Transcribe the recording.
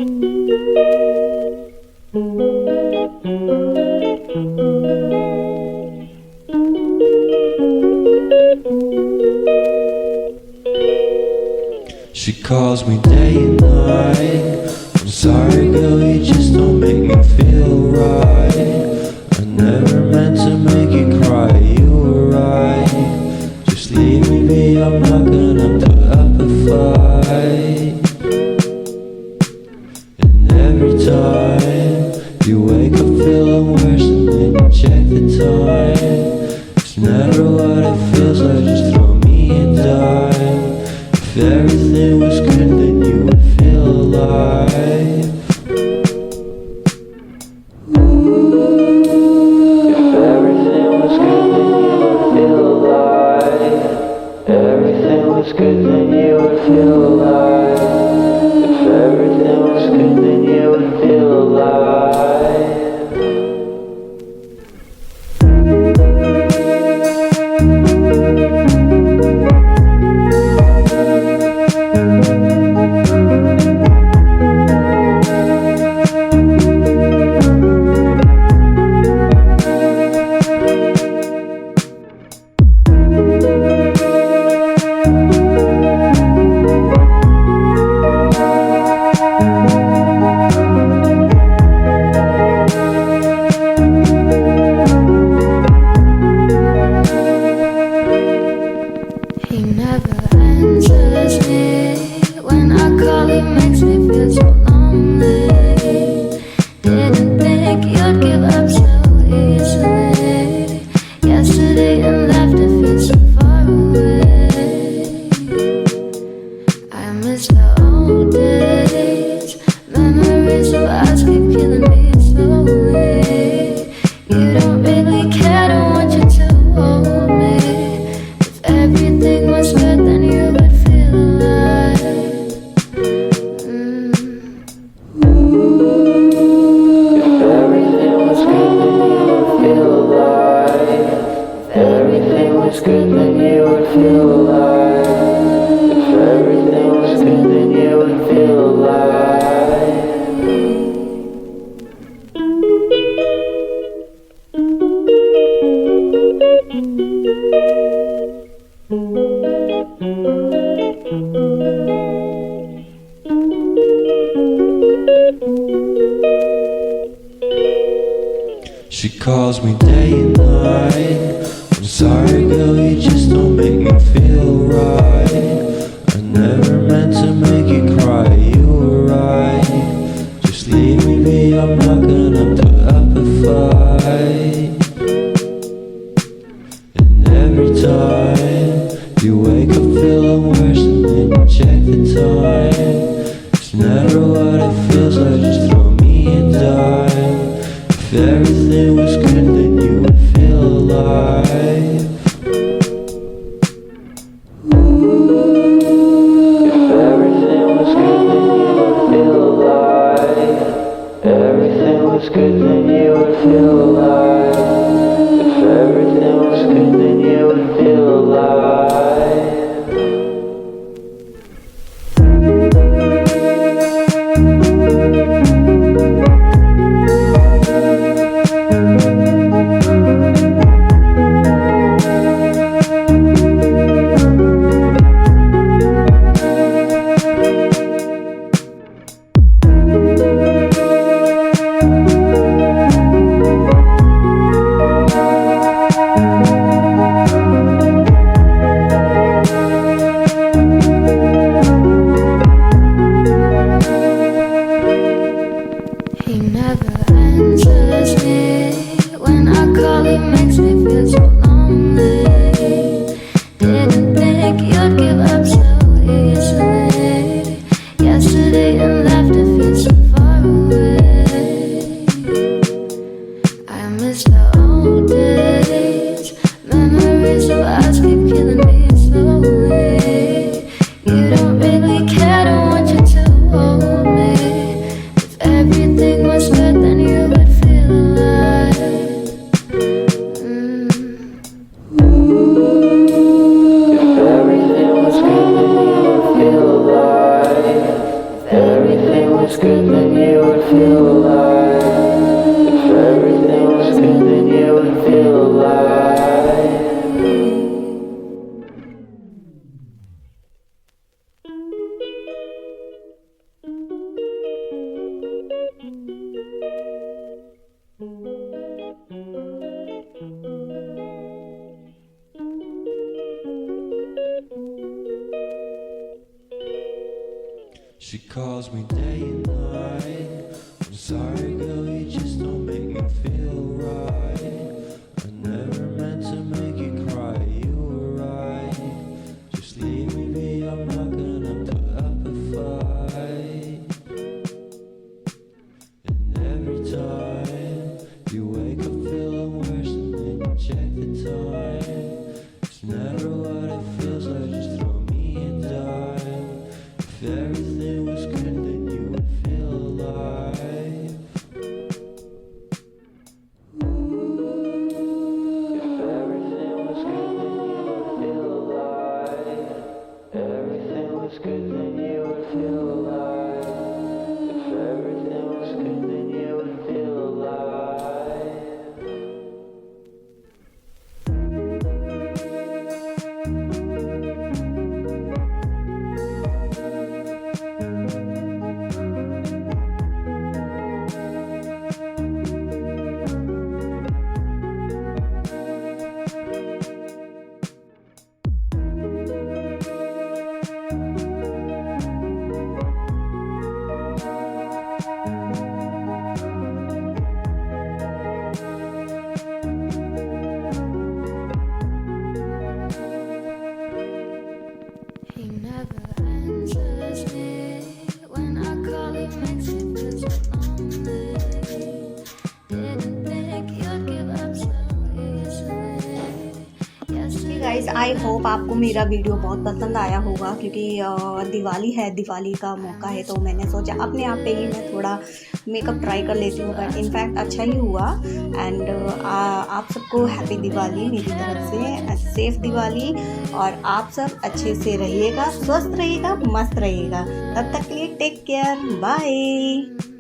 She calls me day and night. I'm sorry girl, you just don't make me feel right. I never meant to make you cry, you were right. Just leave me be, I'm not gonna put up a fight. And every time you wake up feeling worse and then you check the time. It's never what it feels like, just throw me a dime. If everything was good, then you would feel alive. If everything was good, then you would feel alive. Everything was good, then you would feel alive. If everything was good, then you would feel alive. He never answers me. When I call, he makes me feel so lonely. Didn't think you'd give up so easily. Yesterday and laughter feels so far away. I miss the old days. Memories of us keep killing me slowly. You don't really care, don't want you to hold me. Everything was good, then you would feel alive. If everything was good, then you would feel alive. If everything was good, then you would feel alive. If everything was good, then you would feel alive. She calls me day and night. I'm sorry girl, you just don't make me feel right. I never meant to make you cry, you were right. Just leave me be, I'm not gonna put up a fight. And every time you wake up feeling worse and then you check the time. It's never what it feels like, just throw me a dime. If everything was good, then you would feel alive. If everything was good, then you would feel alive. Everything was good, then you would feel alive. If everything was good, then you would feel alive. She calls me day and night. I'm sorry, girl, you just don't make me feel right. I never meant to make you cry, you were right. Just leave me be, I'm not gonna put up a fight. And every time you wake up feeling worse and then you check the time, it's never what it feels like, just throw me a dime. If everything was good then you would feel alive. If everything was good then you would feel alive. Everything was good then you would feel alive. If everything was good then you would feel alive. He never answers me. When I call, he makes me feel so lonely. Didn't think you'd give up so easily. Yesterday, guys I hope आपको मेरा video बहुत पसंद आया होगा, क्योंकि दिवाली है, दिवाली का मौका है, तो मैंने सोचा अपने आप पे ही मैं थोड़ा मेकअप ट्राई कर लेती हूँ। बट इनफैक्ट अच्छा ही हुआ। एंड आप सबको हैप्पी दिवाली मेरी तरफ से, सेफ दिवाली। और आप सब अच्छे से रहिएगा, स्वस्थ रहिएगा, मस्त रहिएगा। तब तक के लिए टेक केयर, बाय।